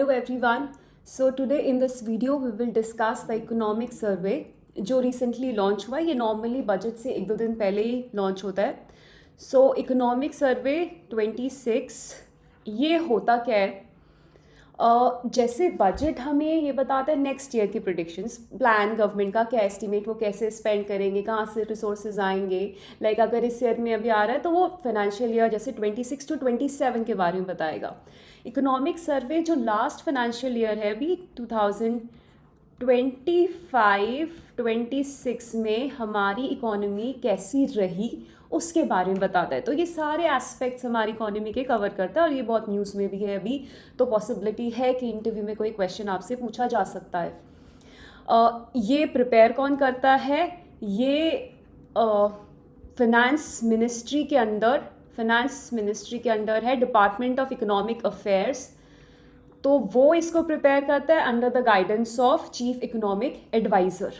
Hello everyone. So today in this video we will discuss the economic survey जो recently launch हुआ है. ये normally budget से एक दो दिन पहले ही लॉन्च होता है. सो इकोनॉमिक सर्वे 26 ये होता क्या है? जैसे बजट हमें ये बताता है नेक्स्ट ईयर की प्रिडिक्शंस, प्लान गवर्नमेंट का क्या एस्टिमेट, वो कैसे स्पेंड करेंगे, कहाँ से रिसोर्सेज आएंगे. लाइक अगर इस ईयर में अभी आ रहा है तो वो फाइनेंशियल ईयर जैसे 26 to 27 के बारे में बताएगा. इकोनॉमिक सर्वे जो लास्ट फाइनेंशियल ईयर है अभी 2025-26 में हमारी इकोनॉमी कैसी रही उसके बारे में बताता है. तो ये सारे एस्पेक्ट्स हमारी इकोनॉमी के कवर करता है और ये बहुत न्यूज़ में भी है अभी. तो पॉसिबिलिटी है कि इंटरव्यू में कोई क्वेश्चन आपसे पूछा जा सकता है. ये प्रिपेयर कौन करता है? ये फाइनेंस मिनिस्ट्री के अंडर है डिपार्टमेंट ऑफ इकोनॉमिक अफेयर्स. तो वो इसको प्रिपेयर करता है under the guidance of chief economic adviser.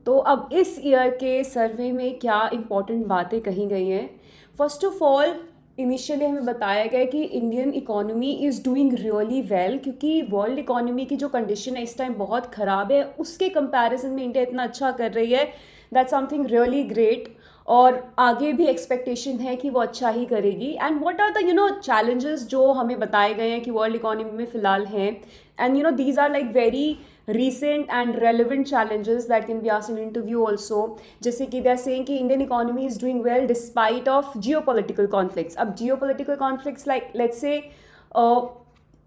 तो अब इस ईयर के सर्वे में क्या इंपॉर्टेंट बातें कही गई हैं? फर्स्ट ऑफ ऑल इनिशियली हमें बताया गया कि Indian economy is doing really well, क्योंकि वर्ल्ड इकोनॉमी की जो कंडीशन है इस टाइम बहुत ख़राब है. उसके कंपैरिजन में इंडिया इतना अच्छा कर रही है. That's something really great. और आगे भी एक्सपेक्टेशन है कि वो अच्छा ही करेगी. And what are the challenges जो हमें बताए गए हैं कि वर्ल्ड इकोनॉमी में फ़िलहाल हैं. And these are like very recent and relevant challenges that can be asked in interview also. जैसे कि they are saying कि Indian economy is doing well despite of geopolitical conflicts. अब geopolitical conflicts like let's say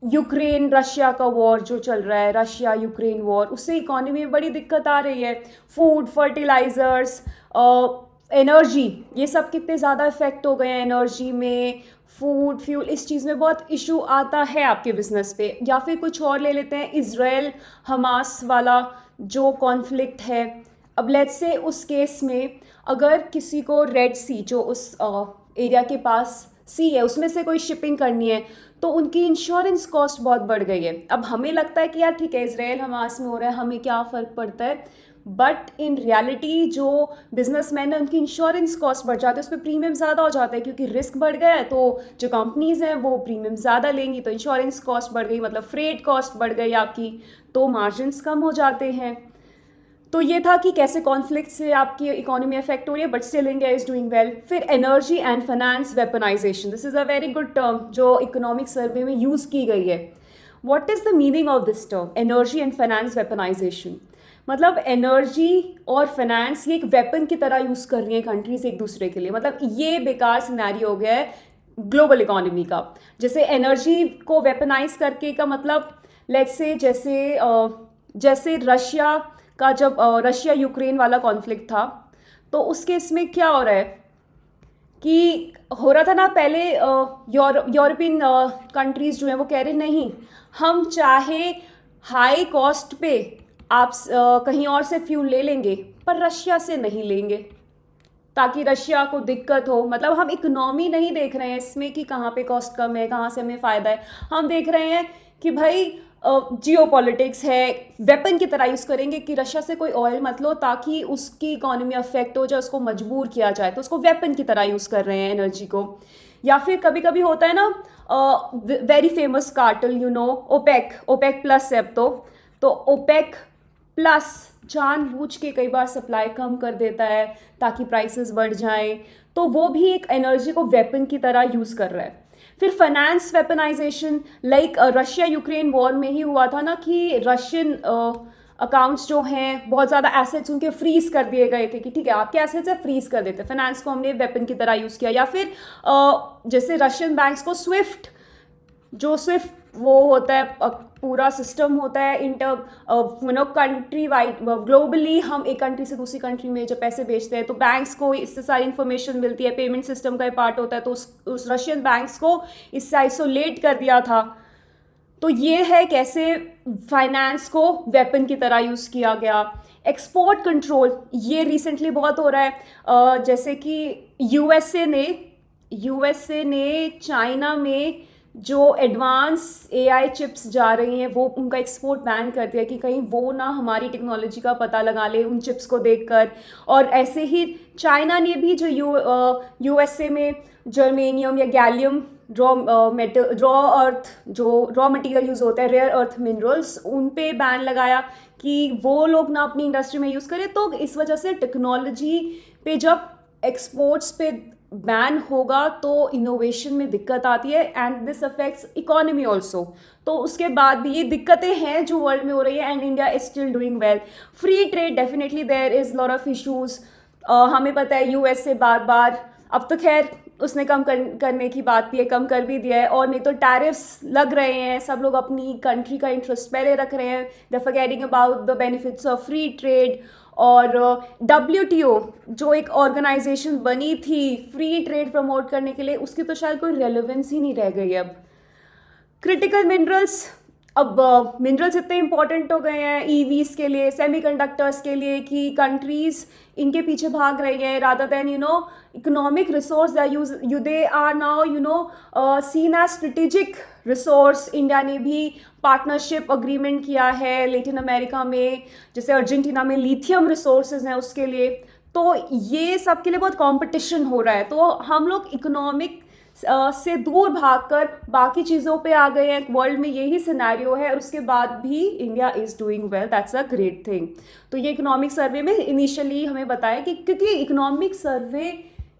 Ukraine Russia का war जो चल रहा है, Russia Ukraine war, उससे इकोनॉमी में बड़ी दिक्कत आ रही है. फूड, फर्टिलाइजर्स, एनर्जी, ये सब कितने ज़्यादा इफेक्ट हो गए हैं एनर्जी में. फूड, फ्यूल, इस चीज़ में बहुत इशू आता है आपके बिजनेस पे. या फिर कुछ और ले लेते हैं, इज़राइल हमास वाला जो कॉन्फ्लिक्ट है. अब लेट्स से उस केस में अगर किसी को रेड सी जो उस एरिया के पास सी है उसमें से कोई शिपिंग करनी है तो उनकी इंश्योरेंस कॉस्ट बहुत बढ़ गई है. अब हमें लगता है कि यार ठीक है इज़राइल हमास में हो रहा है, हमें क्या फ़र्क पड़ता है. बट इन रियलिटी जो बिजनेसमैन है उनकी इंश्योरेंस कॉस्ट बढ़ जाती है, उस पर प्रीमियम ज़्यादा हो जाता है क्योंकि रिस्क बढ़ गया है. तो जो कंपनीज़ हैं वो प्रीमियम ज़्यादा लेंगी तो इंश्योरेंस कॉस्ट बढ़ गई, मतलब फ्रेट कॉस्ट बढ़ गई आपकी, तो मार्जिन्स कम हो जाते हैं. तो ये था कि कैसे कॉन्फ्लिक्ट से आपकी इकोनॉमी अफेक्ट हो रही है, but still India is doing well. फिर energy and finance weaponisation, this is a very good term जो इकोनॉमिक सर्वे में यूज़ की गई है. What is the meaning of this term energy and finance weaponisation? मतलब एनर्जी और finance ये एक वेपन की तरह यूज़ कर रही हैं कंट्रीज एक दूसरे के लिए. मतलब ये बेकार सिनेरियो हो गया है ग्लोबल इकोनॉमी का. जैसे एनर्जी को वेपनाइज करके का मतलब लेट्स से जैसे रशिया का जब रशिया यूक्रेन वाला कॉन्फ्लिक्ट था तो उस केस में क्या हो रहा है कि हो रहा था ना पहले यूरोपियन कंट्रीज़ जो हैं वो कह रहे नहीं, हम चाहे हाई कॉस्ट पे आप कहीं और से फ्यूल ले लेंगे पर रशिया से नहीं लेंगे ताकि रशिया को दिक्कत हो. मतलब हम इकोनॉमी नहीं देख रहे हैं इसमें कि कहाँ पे कॉस्ट कम है, कहाँ से हमें फ़ायदा है. हम देख रहे हैं कि भाई जियो पॉलिटिक्स है, वेपन की तरह यूज़ करेंगे कि रशिया से कोई ऑयल मत लो ताकि उसकी इकोनॉमी अफेक्ट हो जाए, उसको मजबूर किया जाए. तो उसको वेपन की तरह यूज़ कर रहे हैं एनर्जी को. या फिर कभी कभी होता है ना very famous cartel OPEC plus है. अब तो ओपेक प्लस जानबूझ के कई बार सप्लाई कम कर देता है ताकि प्राइसेस बढ़ जाएं. तो वो भी एक एनर्जी को वेपन की तरह यूज़ कर रहा है. फिर finance weaponisation like Russia Ukraine war में ही हुआ था ना कि रशियन अकाउंट्स जो हैं बहुत ज़्यादा एसेट्स उनके फ्रीज कर दिए गए थे कि ठीक है आपके एसेट्स है फ्रीज कर देते. फाइनेंस को हमने वेपन की तरह यूज़ किया. या फिर जैसे रशियन बैंक्स को स्विफ्ट वो होता है पूरा सिस्टम होता है कंट्री वाइड ग्लोबली. हम एक कंट्री से दूसरी कंट्री में जब पैसे भेजते हैं तो बैंक्स को इससे सारी इन्फॉर्मेशन मिलती है, पेमेंट सिस्टम का पार्ट होता है. तो उस रशियन बैंक्स को इससे आइसोलेट कर दिया था. तो ये है कैसे फाइनेंस को वेपन की तरह यूज़ किया गया. एक्सपोर्ट कंट्रोल ये रिसेंटली बहुत हो रहा है. जैसे कि यूएसए ने चाइना में जो एडवांस एआई चिप्स जा रही हैं वो उनका एक्सपोर्ट बैन कर दिया कि कहीं वो ना हमारी टेक्नोलॉजी का पता लगा ले उन चिप्स को देखकर. और ऐसे ही चाइना ने भी जो यूएसए में जर्मेनियम या गैलियम रॉ अर्थ, जो रॉ मटेरियल यूज़ होता है, रेयर अर्थ मिनरल्स, उन पे बैन लगाया कि वो लोग ना अपनी इंडस्ट्री में यूज़ करें। तो इस वजह से टेक्नोलॉजी पे जब एक्सपोर्ट्स पे बैन होगा तो इनोवेशन में दिक्कत आती है, and this affects economy also. तो उसके बाद भी ये दिक्कतें हैं जो वर्ल्ड में हो रही है, and India is still doing well. Free trade definitely there is lot of issues. हमें पता है यूएस से बार बार, अब तो खैर उसने कम करने की बात भी है, कम कर भी दिया है, और नहीं तो टैरिफ्स लग रहे हैं, सब लोग अपनी कंट्री का इंटरेस्ट पहले रख रहे हैं, they forgetting about the benefits of free trade. और WTO जो एक ऑर्गेनाइजेशन बनी थी फ्री ट्रेड प्रमोट करने के लिए, उसकी तो शायद कोई रेलेवेंस ही नहीं रह गई अब। क्रिटिकल मिनरल्स, अब मिनरल्स इतने इंपॉर्टेंट हो गए हैं ईवीज के लिए, सेमीकंडक्टर्स के लिए, कि कंट्रीज इनके पीछे भाग रही हैं rather than economic resource they are now seen as strategic resource. India ने भी पार्टनरशिप अग्रीमेंट किया है लेटिन अमेरिका में, जैसे अर्जेंटीना में लिथियम रिसोर्सेज हैं उसके लिए। तो ये सब के लिए बहुत कंपटीशन हो रहा है, तो हम लोग इकोनॉमिक से दूर भागकर बाकी चीज़ों पे आ गए हैं। वर्ल्ड में यही सिनेरियो है, और उसके बाद भी India is doing well, that's a great thing. तो ये इकोनॉमिक सर्वे में इनिशियली हमें बताया कि क्योंकि economic survey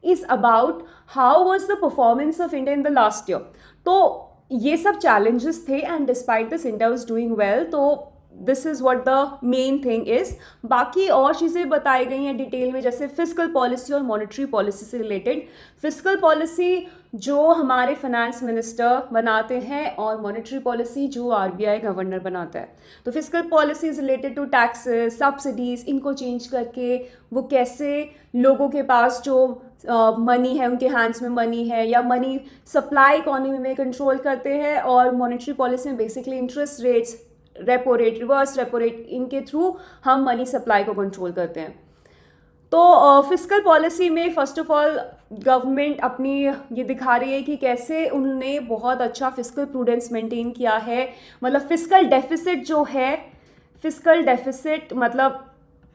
is about how was the performance of India in the last year. तो ये सब चैलेंजेस थे, and despite this India was doing well. तो this is what the main thing is. बाकी और चीज़ें बताई गई हैं डिटेल में, जैसे फिस्कल पॉलिसी और मॉनेटरी पॉलिसी से रिलेटेड। फिस्कल पॉलिसी जो हमारे फाइनेंस मिनिस्टर बनाते हैं, और मॉनेटरी पॉलिसी जो RBI गवर्नर बनाता है। तो fiscal policy is related to taxes, subsidies, इनको चेंज करके वो कैसे लोगों के पास जो मनी है, उनके हैंड्स में मनी है, या मनी सप्लाई इकोनॉमी में कंट्रोल करते हैं। और मॉनेटरी पॉलिसी में basically interest rates, repo rate, reverse repo rate, इनके थ्रू हम मनी सप्लाई को कंट्रोल करते हैं। तो फिस्कल पॉलिसी में फर्स्ट ऑफ ऑल गवर्नमेंट अपनी ये दिखा रही है कि कैसे उन्होंने बहुत अच्छा फिस्कल प्रूडेंस मेंटेन किया है। मतलब फिस्कल डेफिसिट जो है, फिस्कल डेफिसिट मतलब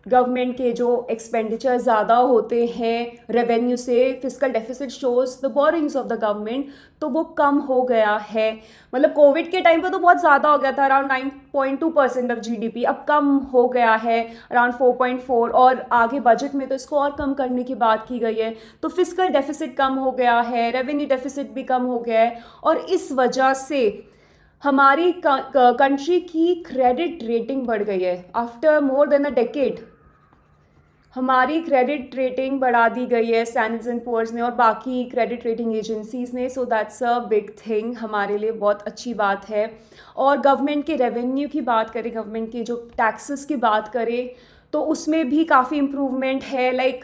गवर्नमेंट के जो एक्सपेंडिचर ज़्यादा होते हैं रेवेन्यू से, fiscal deficit shows the borings of the government, तो वो कम हो गया है। मतलब कोविड के टाइम पे तो बहुत ज़्यादा हो गया था, अराउंड 9.2% ऑफ GDP, अब कम हो गया है अराउंड 4.4, और आगे बजट में तो इसको और कम करने की बात की गई है। तो फिस्कल डेफिसिट कम हो गया है, रेवेन्यू डेफिसिट भी कम हो गया है, और इस वजह से हमारी कंट्री की क्रेडिट रेटिंग बढ़ गई है। After more than a decade हमारी क्रेडिट रेटिंग बढ़ा दी गई है सैंडर्स एंड पुअर्स ने और बाकी क्रेडिट रेटिंग एजेंसीज़ ने। So that's a big thing, हमारे लिए बहुत अच्छी बात है। और गवर्नमेंट के रेवेन्यू की बात करें, गवर्नमेंट के जो टैक्सेस की बात करें, तो उसमें भी काफ़ी इम्प्रूवमेंट है। लाइक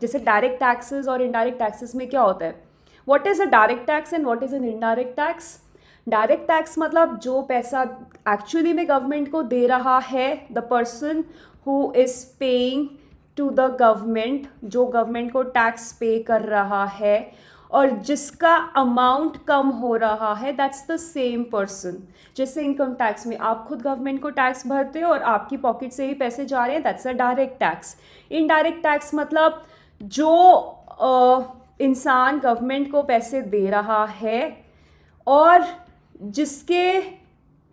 जैसे डायरेक्ट टैक्सेस और इनडायरेक्ट टैक्सेस में क्या होता है, what is a direct tax and what is an indirect tax. Direct tax मतलब जो पैसा एक्चुअली में गवर्नमेंट को दे रहा है, the person who is paying to the government, जो गवर्नमेंट को टैक्स पे कर रहा है, और जिसका अमाउंट कम हो रहा है, दैट्स द सेम पर्सन। जैसे इनकम टैक्स में आप खुद गवर्नमेंट को टैक्स भरते हो और आपकी पॉकेट से ही पैसे जा रहे हैं, that's a direct tax. Indirect tax मतलब जो इंसान गवर्नमेंट को पैसे दे रहा है और जिसके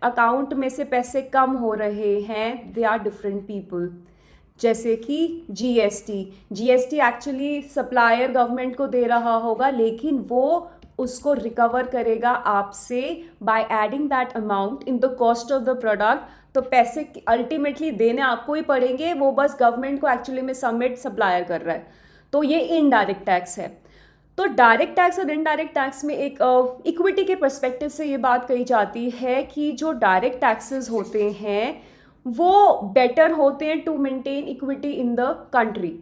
अकाउंट में से पैसे कम हो रहे हैं, दे आर डिफरेंट पीपल। जैसे कि जीएसटी एक्चुअली सप्लायर गवर्नमेंट को दे रहा होगा, लेकिन वो उसको रिकवर करेगा आपसे by adding that amount in the cost of the product. तो पैसे अल्टीमेटली देने आपको ही पड़ेंगे, वो बस गवर्नमेंट को एक्चुअली में सबमिट सप्लायर कर रहा है। तो ये इनडायरेक्ट टैक्स है। तो डायरेक्ट टैक्स और इनडायरेक्ट टैक्स में एक इक्विटी के पर्सपेक्टिव से ये बात कही जाती है कि जो डायरेक्ट टैक्सेस होते हैं वो बेटर होते हैं to maintain equity in the country.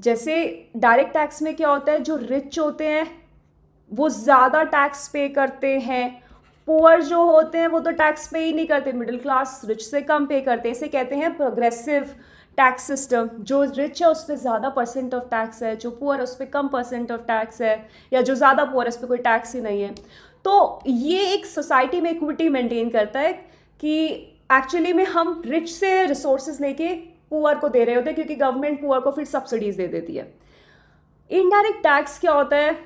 जैसे डायरेक्ट टैक्स में क्या होता है, जो रिच होते हैं वो ज़्यादा टैक्स पे करते हैं, पुअर जो होते हैं वो तो टैक्स पे ही नहीं करते, मिडिल क्लास रिच से कम पे करते हैं। इसे कहते हैं प्रोग्रेसिव टैक्स सिस्टम। जो रिच है उस पर ज़्यादा परसेंट ऑफ टैक्स है, जो पुअर है उस पर कम परसेंट ऑफ टैक्स है, या जो ज़्यादा पुअर है उस पर कोई टैक्स ही नहीं है। तो ये एक सोसाइटी में इक्विटी मेंटेन करता है कि एक्चुअली में हम रिच से रिसोर्सेज लेके पुअर को दे रहे होते हैं, क्योंकि गवर्नमेंट पुअर को फिर सब्सिडीज दे देती है। इनडायरेक्ट टैक्स क्या होता है,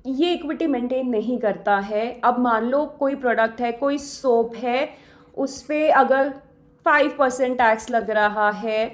ये इक्विटी मेंटेन नहीं करता है। अब मान लो कोई प्रोडक्ट है, कोई सोप है, उस पे अगर 5% टैक्स लग रहा है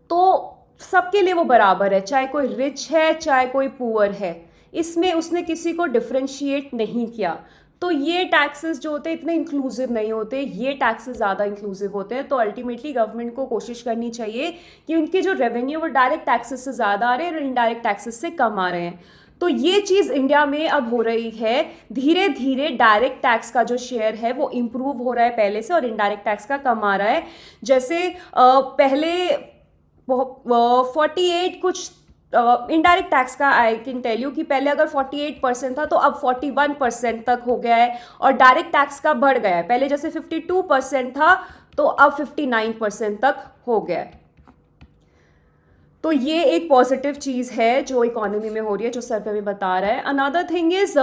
तो सबके लिए वो बराबर है, चाहे कोई रिच है चाहे कोई पुअर है, इसमें उसने किसी को डिफ्रेंशिएट नहीं किया। तो ये टैक्सेस जो होते हैं इतने इंक्लूसिव नहीं होते, ये टैक्सेस ज़्यादा इंक्लूसिव होते हैं। तो अल्टीमेटली गवर्नमेंट को कोशिश करनी चाहिए कि उनके जो रेवेन्यू वो डायरेक्ट टैक्सेस से ज़्यादा आ रहे हैं और इनडायरेक्ट टैक्सेस से कम आ रहे हैं। तो ये चीज़ इंडिया में अब हो रही है, धीरे धीरे डायरेक्ट टैक्स का जो शेयर है वो इम्प्रूव हो रहा है पहले से, और इनडायरेक्ट टैक्स का कम आ रहा है। जैसे पहले 48 कुछ इनडायरेक्ट टैक्स का आई कैन टेल यू कि पहले अगर 48% था तो अब 41% तक हो गया है, और डायरेक्ट टैक्स का बढ़ गया है, पहले जैसे 52% था तो अब 59% तक हो गया है। तो ये एक पॉजिटिव चीज़ है जो इकोनॉमी में हो रही है, जो सर्वे में बता रहा है। Another thing is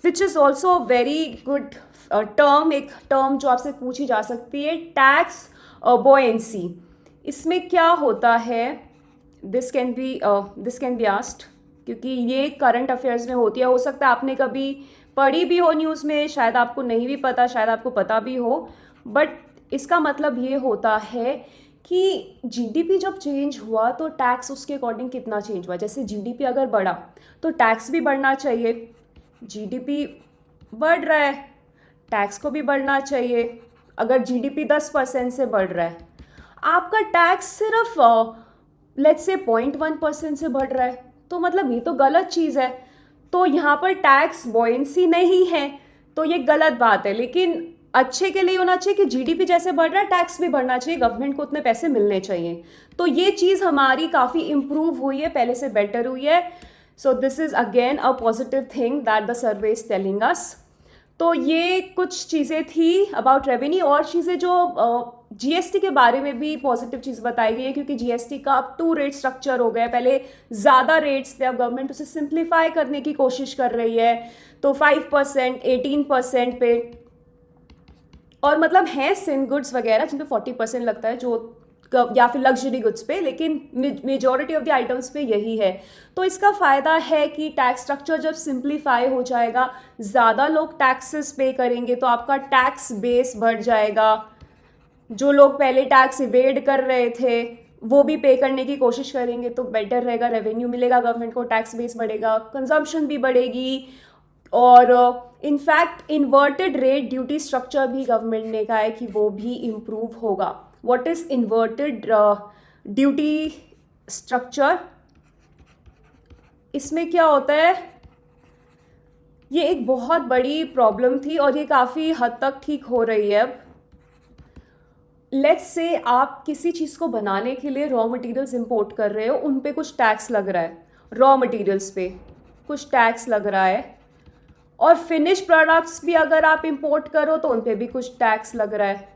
which is also very good term, एक टर्म जो आपसे पूछी जा सकती है, टैक्स बॉयंसी। इसमें क्या होता है, दिस कैन बी आस्क्ड, क्योंकि ये करंट अफेयर्स में होती है। हो सकता है आपने कभी पढ़ी भी हो न्यूज़ में, शायद आपको नहीं भी पता, शायद आपको पता भी हो, बट इसका मतलब ये होता है कि जीडीपी जब चेंज हुआ तो टैक्स उसके अकॉर्डिंग कितना चेंज हुआ। जैसे जीडीपी अगर बढ़ा तो टैक्स भी बढ़ना चाहिए, जीडीपी बढ़ रहा है टैक्स को भी बढ़ना चाहिए। अगर जीडीपी 10% से बढ़ रहा है, आपका टैक्स सिर्फ लेट्स से 0.1% से बढ़ रहा है, तो मतलब ये तो गलत चीज़ है। तो यहाँ पर टैक्स बॉयंसी नहीं है, तो ये गलत बात है। लेकिन अच्छे के लिए होना चाहिए कि जीडीपी जैसे बढ़ रहा है टैक्स भी बढ़ना चाहिए, गवर्नमेंट को उतने पैसे मिलने चाहिए। तो ये चीज़ हमारी काफ़ी इम्प्रूव हुई है, पहले से बेटर हुई है। So this is again a positive thing that the survey is telling अस। तो ये कुछ चीज़ें थी अबाउट रेवेन्यू। और चीज़ें जो जीएसटी के बारे में भी पॉजिटिव चीज़ बताई गई है, क्योंकि जीएसटी का अब 2 रेट स्ट्रक्चर हो गया है। पहले ज़्यादा रेट्स थे, अब गवर्नमेंट उसे सिंप्लीफाई करने की कोशिश कर रही है। तो 5%, 18% पे, और मतलब हैं सिन गुड्स वगैरह जिन पे 40% लगता है, जो या फिर लग्जरी गुड्स पे, लेकिन मेजॉरिटी ऑफ द आइटम्स पे यही है। तो इसका फ़ायदा है कि टैक्स स्ट्रक्चर जब सिंप्लीफाई हो जाएगा, ज़्यादा लोग टैक्सेस पे करेंगे तो आपका टैक्स बेस बढ़ जाएगा। जो लोग पहले टैक्स इवेड कर रहे थे वो भी पे करने की कोशिश करेंगे, तो बेटर रहेगा, रेवेन्यू मिलेगा गवर्नमेंट को, टैक्स बेस बढ़ेगा, कंजम्पशन भी बढ़ेगी। और in fact inverted rate duty structure भी गवर्नमेंट ने कहा है कि वो भी इम्प्रूव होगा। What is inverted duty structure? इसमें क्या होता है, ये एक बहुत बड़ी प्रॉब्लम थी और ये काफ़ी हद तक ठीक हो रही है अब। लेट्स से आप किसी चीज़ को बनाने के लिए रॉ मटेरियल्स इंपोर्ट कर रहे हो, उन पे कुछ टैक्स लग रहा है, रॉ मटेरियल्स पे कुछ टैक्स लग रहा है, और फिनिश प्रोडक्ट्स भी अगर आप इंपोर्ट करो तो उन पे भी कुछ टैक्स लग रहा है।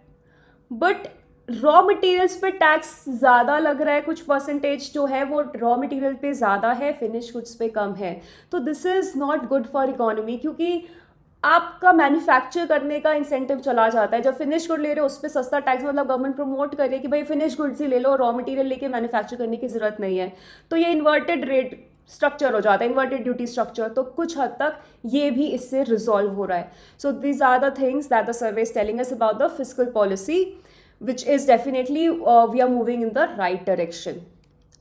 बट रॉ मटेरियल्स पे टैक्स ज़्यादा लग रहा है, कुछ परसेंटेज जो है वो रॉ मटेरियल पे ज़्यादा है, फिनिश गुड्स पे कम है। तो this is not good for economy, क्योंकि आपका मैन्युफैक्चर करने का इंसेंटिव चला जाता है। जब फिनिश गुड ले रहे हो उस पर सस्ता टैक्स, मतलब गवर्नमेंट प्रमोट करे कि भाई फिनिश गुड्स ही ले लो, रॉ मटेरियल लेके मैन्युफैक्चर करने की ज़रूरत नहीं है। तो ये इन्वर्टेड रेट स्ट्रक्चर हो जाता है, इन्वर्टेड ड्यूटी स्ट्रक्चर। तो कुछ हद तक ये भी इससे रिजॉल्व हो रहा है। So these are the things that the survey is telling us about the fiscal policy, which is definitely we are moving in the right direction.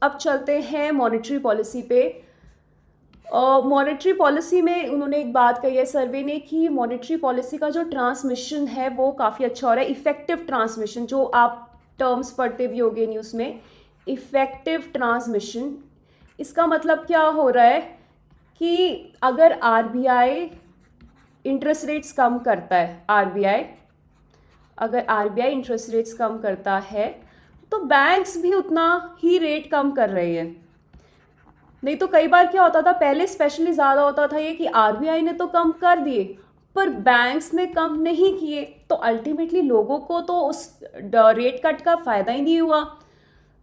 अब चलते हैं मॉनेटरी पॉलिसी पे। मॉनेटरी पॉलिसी में उन्होंने एक बात कही है सर्वे ने कि मॉनेटरी पॉलिसी का जो ट्रांसमिशन है वो काफ़ी अच्छा हो रहा है। इफेक्टिव ट्रांसमिशन, जो आप टर्म्स पढ़ते भी होंगे न्यूज़ में, इफेक्टिव ट्रांसमिशन, इसका मतलब क्या हो रहा है कि अगर आरबीआई इंटरेस्ट रेट्स कम करता है, अगर आरबीआई इंटरेस्ट रेट्स कम करता है तो बैंक्स भी उतना ही रेट कम कर रही है। नहीं तो कई बार क्या होता था, पहले स्पेशली ज़्यादा होता था ये कि आरबीआई ने तो कम कर दिए पर बैंक्स ने कम नहीं किए, तो अल्टीमेटली लोगों को तो उस रेट कट का फ़ायदा ही नहीं हुआ।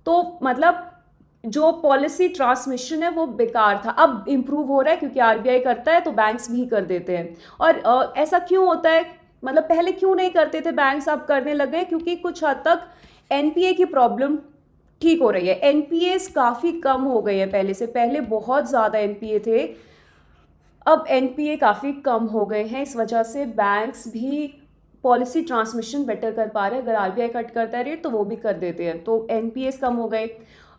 तो मतलब जो पॉलिसी ट्रांसमिशन है वो बेकार था। अब इम्प्रूव हो रहा है क्योंकि आरबीआई करता है तो बैंक्स भी कर देते हैं। और ऐसा क्यों होता है, मतलब पहले क्यों नहीं करते थे बैंक्स, अब करने लगे, क्योंकि कुछ हद तक एनपीए की प्रॉब्लम ठीक हो रही है। एनपीएस काफ़ी कम हो गए हैं पहले से, पहले बहुत ज़्यादा एनपीए थे, अब एनपीए काफ़ी कम हो गए हैं। इस वजह से बैंक्स भी पॉलिसी ट्रांसमिशन बेटर कर पा रहे हैं। अगर आरबीआई कट करता है रेट तो वो भी कर देते हैं, तो एनपीएस कम हो गए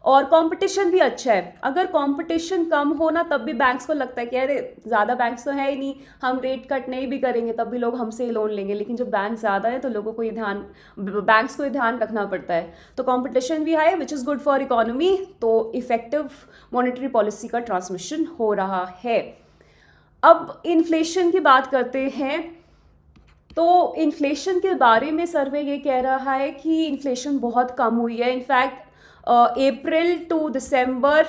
और कंपटीशन भी अच्छा है। अगर कंपटीशन कम हो ना, तब भी बैंक्स को लगता है कि अरे ज़्यादा बैंक्स तो है ही नहीं, हम रेट कट नहीं भी करेंगे तब भी लोग हमसे ही लोन लेंगे। लेकिन जब बैंक ज़्यादा है तो लोगों को ये ध्यान, बैंक्स को ये ध्यान रखना पड़ता है। तो कंपटीशन भी high, which is good for economy, तो इफेक्टिव मॉनेटरी पॉलिसी का ट्रांसमिशन हो रहा है। अब इन्फ्लेशन की बात करते हैं। तो इन्फ्लेशन के बारे में सर्वे ये कह रहा है कि इन्फ्लेशन बहुत कम हुई है। In fact April to December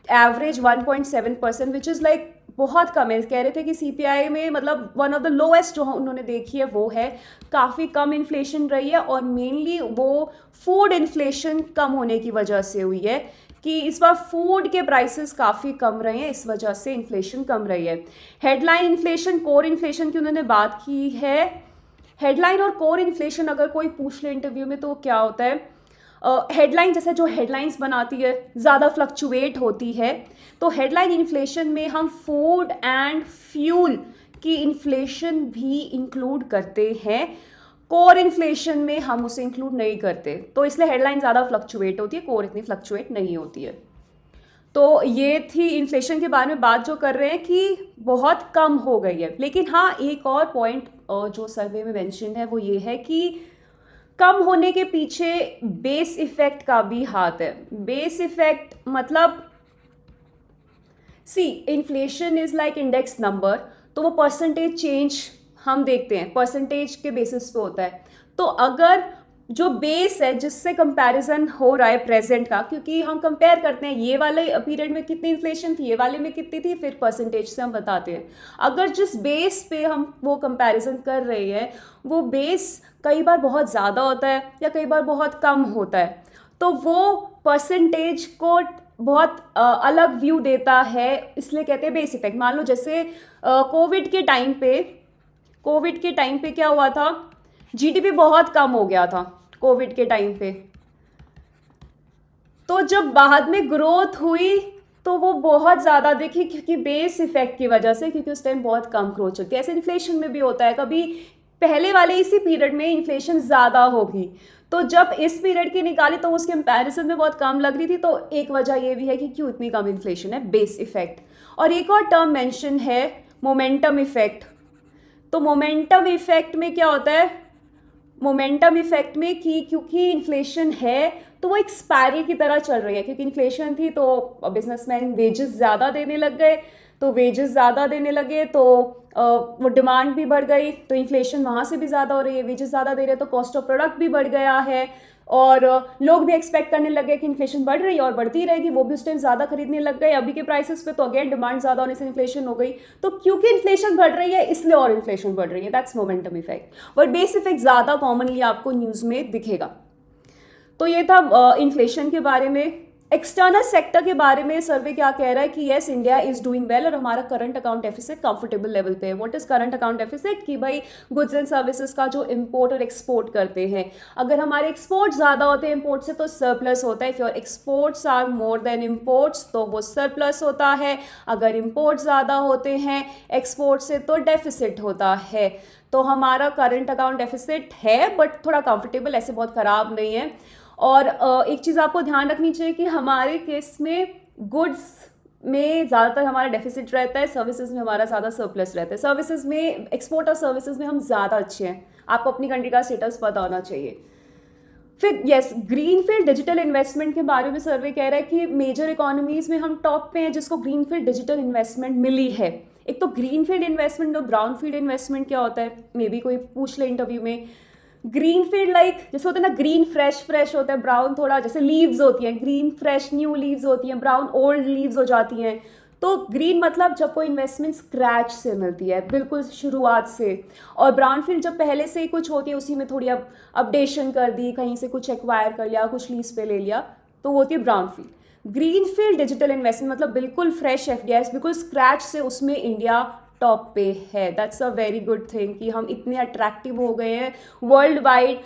average 1.7%, which is like बहुत कम है। कह रहे थे कि सीपीआई में मतलब वन ऑफ द लोएस्ट जो उन्होंने देखी है वो है, काफ़ी कम इन्फ्लेशन रही है। और मेनली वो फूड इन्फ्लेशन कम होने की वजह से हुई है कि इस बार फूड के प्राइसेस काफ़ी कम रहे हैं, इस वजह से इन्फ्लेशन कम रही है। हेडलाइन इन्फ्लेशन, कोर इन्फ्लेशन की उन्होंने बात की है। हेडलाइन और कोर इन्फ्लेशन अगर कोई पूछ ले इंटरव्यू में तो क्या होता है, हेडलाइन जैसे जो हेडलाइंस बनाती है ज़्यादा फ्लक्चुएट होती है, तो हेडलाइन इन्फ्लेशन में हम फूड एंड फ्यूल की इन्फ्लेशन भी इंक्लूड करते हैं। कोर इन्फ्लेशन में हम उसे इंक्लूड नहीं करते, तो इसलिए हेडलाइन ज़्यादा फ्लक्चुएट होती है, कोर इतनी फ्लक्चुएट नहीं होती है। तो ये थी इन्फ्लेशन के बारे में बात जो कर रहे हैं कि बहुत कम हो गई है। लेकिन हाँ, एक और पॉइंट जो सर्वे में मेंशन है वो ये है कि कम होने के पीछे बेस इफेक्ट का भी हाथ है। बेस इफेक्ट मतलब see inflation is like index number, तो वो परसेंटेज चेंज हम देखते हैं, परसेंटेज के बेसिस पे होता है। तो अगर जो बेस है जिससे कंपैरिजन हो रहा है प्रेजेंट का, क्योंकि हम कंपेयर करते हैं ये वाले पीरियड में कितनी इन्फ्लेशन थी, ये वाले में कितनी थी, फिर परसेंटेज से हम बताते हैं। अगर जिस बेस पे हम वो कंपैरिजन कर रहे हैं वो बेस कई बार बहुत ज़्यादा होता है या कई बार बहुत कम होता है, तो वो परसेंटेज को बहुत अलग व्यू देता है, इसलिए कहते हैं बेस इफेक्ट। मान लो जैसे कोविड के टाइम पे क्या हुआ था, जीडीपी बहुत कम हो गया था कोविड के टाइम पे। तो जब बाद में ग्रोथ हुई तो वो बहुत ज़्यादा देखी, क्योंकि बेस इफेक्ट की वजह से, क्योंकि उस टाइम बहुत कम ग्रोथ चलती है। ऐसे इन्फ्लेशन में भी होता है, कभी पहले वाले इसी पीरियड में इन्फ्लेशन ज़्यादा होगी, तो जब इस पीरियड की निकाली तो उस कंपैरिजन में बहुत कम लग रही थी। तो एक वजह ये भी है कि क्यों इतनी कम इन्फ्लेशन है, बेस इफेक्ट। और एक और टर्म मेंशन है, मोमेंटम इफेक्ट। तो मोमेंटम इफेक्ट में क्या होता है, मोमेंटम इफेक्ट में कि क्योंकि इन्फ्लेशन है तो वो एक स्पाइरल की तरह चल रही है। क्योंकि इन्फ्लेशन थी तो बिजनेसमैन वेजेस ज़्यादा देने लग गए, तो वेजेस ज़्यादा देने लगे तो वो डिमांड भी बढ़ गई, तो इन्फ्लेशन वहाँ से भी ज़्यादा हो रही है। वेजेस ज़्यादा दे रहे हैं तो कॉस्ट ऑफ प्रोडक्ट भी बढ़ गया है, और लोग भी एक्सपेक्ट करने लगे कि इन्फ्लेशन बढ़ रही है और बढ़ती रहेगी, वो भी उस टाइम ज़्यादा खरीदने लग गए अभी के प्राइसेस पे, तो अगेन डिमांड ज़्यादा होने से इन्फ्लेशन हो गई। तो क्योंकि इन्फ्लेशन बढ़ रही है इसलिए और इन्फ्लेशन बढ़ रही है, that's momentum effect. But base effect ज़्यादा कॉमनली आपको न्यूज़ में दिखेगा। तो ये था इन्फ्लेशन के बारे में। एक्सटर्नल सेक्टर के बारे में सर्वे क्या कह रहा है कि yes India is doing well और हमारा current account deficit comfortable level पे है। What is current account deficit, कि भाई गुड्स एंड सर्विसेज का जो इंपोर्ट और एक्सपोर्ट करते हैं, अगर हमारे एक्सपोर्ट ज़्यादा होते हैं इंपोर्ट से तो सरप्लस होता है। If your exports are more than imports तो वो सरप्लस होता है, अगर इम्पोर्ट ज़्यादा होते हैं एक्सपोर्ट से तो डेफिसिट होता है। तो हमारा करंट अकाउंट डेफिसिट है बट थोड़ा कंफर्टेबल, ऐसे बहुत ख़राब नहीं है। और एक चीज़ आपको ध्यान रखनी चाहिए कि हमारे केस में गुड्स में ज़्यादातर हमारा डेफिसिट रहता है, सर्विसेज में हमारा ज़्यादा सरप्लस रहता है। सर्विसेज में, एक्सपोर्ट और सर्विसेज में हम ज़्यादा अच्छे हैं, आपको अपनी कंट्री का स्टेटस पता होना चाहिए। फिर यस, ग्रीनफील्ड डिजिटल इन्वेस्टमेंट के बारे में सर्वे कह रहा है कि मेजर इकोनॉमीज़ में हम टॉप पे हैं जिसको ग्रीनफील्ड डिजिटल इन्वेस्टमेंट मिली है। एक तो ग्रीनफील्ड इन्वेस्टमेंट और ब्राउनफील्ड इन्वेस्टमेंट क्या होता है, मे बी कोई पूछ ले इंटरव्यू में। ग्रीनफील्ड लाइक जैसे होता है ना, ग्रीन फ्रेश होता है, ब्राउन थोड़ा जैसे लीव्स होती हैं, ग्रीन फ्रेश न्यू लीव्स होती हैं, ब्राउन ओल्ड लीव्स हो जाती हैं। तो ग्रीन मतलब जब कोई इन्वेस्टमेंट स्क्रैच से मिलती है, बिल्कुल शुरुआत से, और ब्राउन फील्ड जब पहले से ही कुछ होती है उसी में थोड़ी अपडेशन कर दी, कहीं से कुछ एक्वायर कर लिया, कुछ लीज पे ले लिया, तो वो होती है brown field. Green field digital investment मतलब बिल्कुल फ्रेश एफडीआईस, बिल्कुल स्क्रैच से, उसमें इंडिया टॉप पे है। That's a very good thing कि हम इतने अट्रैक्टिव हो गए हैं world wide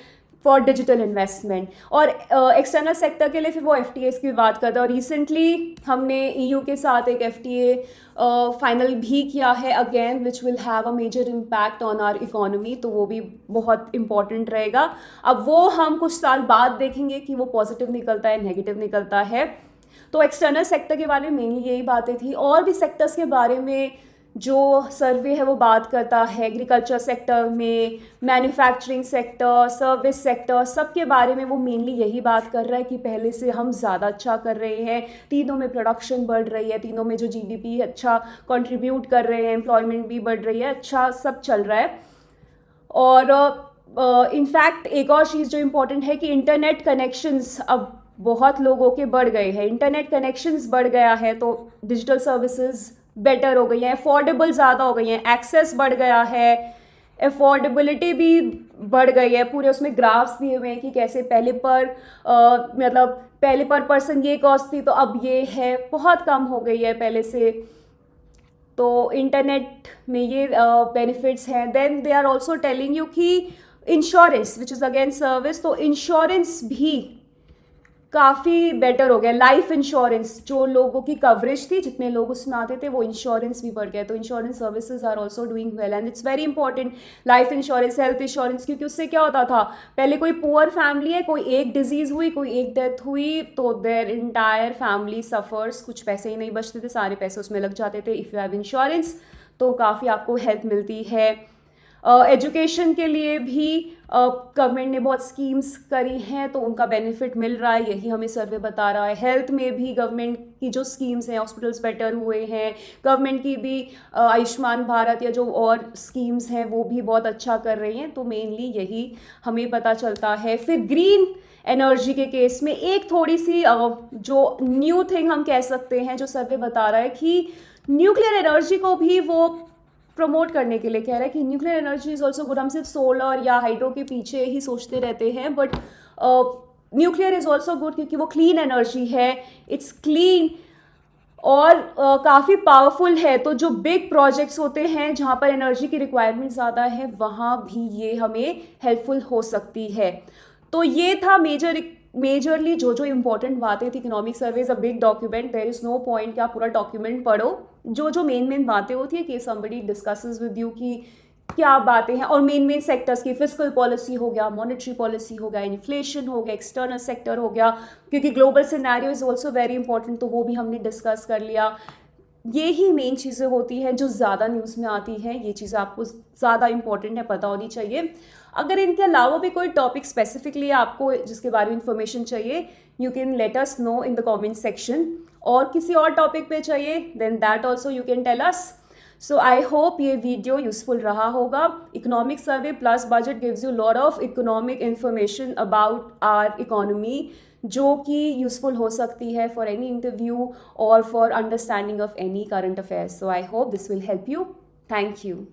for digital investment. और एक्सटर्नल सेक्टर के लिए फिर वो एफटीएस की बात करता है, और रिसेंटली हमने ईयू के साथ एक एफटीए फाइनल भी किया है again, which will have a major impact on our economy, तो वो भी बहुत इंपॉर्टेंट रहेगा। अब वो हम कुछ साल बाद देखेंगे कि वो पॉजिटिव निकलता है, नेगेटिव निकलता है। तो एक्सटर्नल सेक्टर के बारे में मेनली यही बातें थी। और भी सेक्टर्स के बारे में जो सर्वे है वो बात करता है, एग्रीकल्चर सेक्टर में, मैन्युफैक्चरिंग सेक्टर, सर्विस सेक्टर, सब के बारे में वो मेनली यही बात कर रहा है कि पहले से हम ज़्यादा अच्छा कर रहे हैं, तीनों में प्रोडक्शन बढ़ रही है, तीनों में जो जीडीपी अच्छा कंट्रीब्यूट कर रहे हैं, एम्प्लॉयमेंट भी बढ़ रही है, अच्छा सब चल रहा है। और इनफैक्ट एक और चीज़ जो इम्पोर्टेंट है कि इंटरनेट कनेक्शंस अब बहुत लोगों के बढ़ गए हैं, इंटरनेट कनेक्शंस बढ़ गया है, तो डिजिटल सर्विसेज बेटर हो गई हैं, अफोर्डेबल ज़्यादा हो गई हैं, एक्सेस बढ़ गया है, अफोर्डेबिलिटी भी बढ़ गई है। पूरे उसमें ग्राफ्स दिए हुए हैं कि कैसे पहले पर मतलब पहले पर पर्सन ये कॉस्ट थी तो अब ये है, बहुत कम हो गई है पहले से। तो इंटरनेट में ये बेनिफिट्स हैं। Then they are also telling you कि insurance which is again service, तो इंश्योरेंस भी काफ़ी बेटर हो गया। लाइफ इंश्योरेंस जो लोगों की कवरेज थी, जितने लोग उसमें आते थे, वो इंश्योरेंस भी बढ़ गया। तो insurance services are also doing well and it's very important. Life insurance, health insurance, क्योंकि उससे क्या होता था, पहले कोई पुअर फैमिली है, कोई एक डिजीज़ हुई, कोई एक डेथ हुई, तो देयर इंटायर फैमिली सफ़र्स, कुछ पैसे ही नहीं बचते थे, सारे पैसे उसमें लग जाते थे। इफ़ यू हैव इंश्योरेंस तो काफ़ी आपको हेल्प मिलती है। एजुकेशन के लिए भी गवर्नमेंट ने बहुत स्कीम्स करी हैं, तो उनका बेनिफिट मिल रहा है, यही हमें सर्वे बता रहा है। हेल्थ में भी गवर्नमेंट की जो स्कीम्स हैं, हॉस्पिटल्स बेटर हुए हैं, गवर्नमेंट की भी आयुष्मान भारत या जो और स्कीम्स हैं वो भी बहुत अच्छा कर रही हैं, तो मेनली यही हमें पता चलता है। फिर ग्रीन एनर्जी के केस में एक थोड़ी सी जो न्यू थिंग हम कह सकते हैं, जो सर्वे बता रहा है कि न्यूक्लियर एनर्जी को भी वो प्रमोट करने के लिए कह रहा है कि nuclear energy is also good. हम सिर्फ सोलर या हाइड्रो के पीछे ही सोचते रहते हैं, but nuclear is also good क्योंकि वो क्लीन एनर्जी है, इट्स क्लीन और काफ़ी पावरफुल है। तो जो बिग प्रोजेक्ट्स होते हैं जहाँ पर एनर्जी की रिक्वायरमेंट ज़्यादा है, वहाँ भी ये हमें हेल्पफुल हो सकती है। तो ये था मेजरली जो जो इम्पोर्टेंट बातें थी। Economic survey is a big document, there is no point कि आप पूरा डॉक्यूमेंट पढ़ो। जो जो मेन बातें होती है कि समबडी डिस्कसेस विद यू कि क्या बातें हैं, और मेन सेक्टर्स की फिस्कल पॉलिसी हो गया, मॉनेटरी पॉलिसी हो गया, इन्फ्लेशन हो गया, एक्सटर्नल सेक्टर हो गया, क्योंकि global scenario is also very important, तो वो भी हमने डिस्कस कर लिया। ये ही मेन चीज़ें होती हैं जो ज़्यादा न्यूज़ में आती हैं, ये चीज़ें आपको ज़्यादा इंपॉर्टेंट है, पता होनी चाहिए। अगर इनके अलावा भी कोई टॉपिक स्पेसिफिकली आपको जिसके बारे में इंफॉर्मेशन चाहिए, you can let us know in the comment section, और किसी और टॉपिक पे चाहिए then that also you can tell us. So I hope ये वीडियो यूजफुल रहा होगा। Economic survey plus budget gives you lot of economic information about our economy, जो कि यूजफुल हो सकती है फॉर एनी इंटरव्यू और for understanding of any current affairs. So I hope this will help you. Thank you.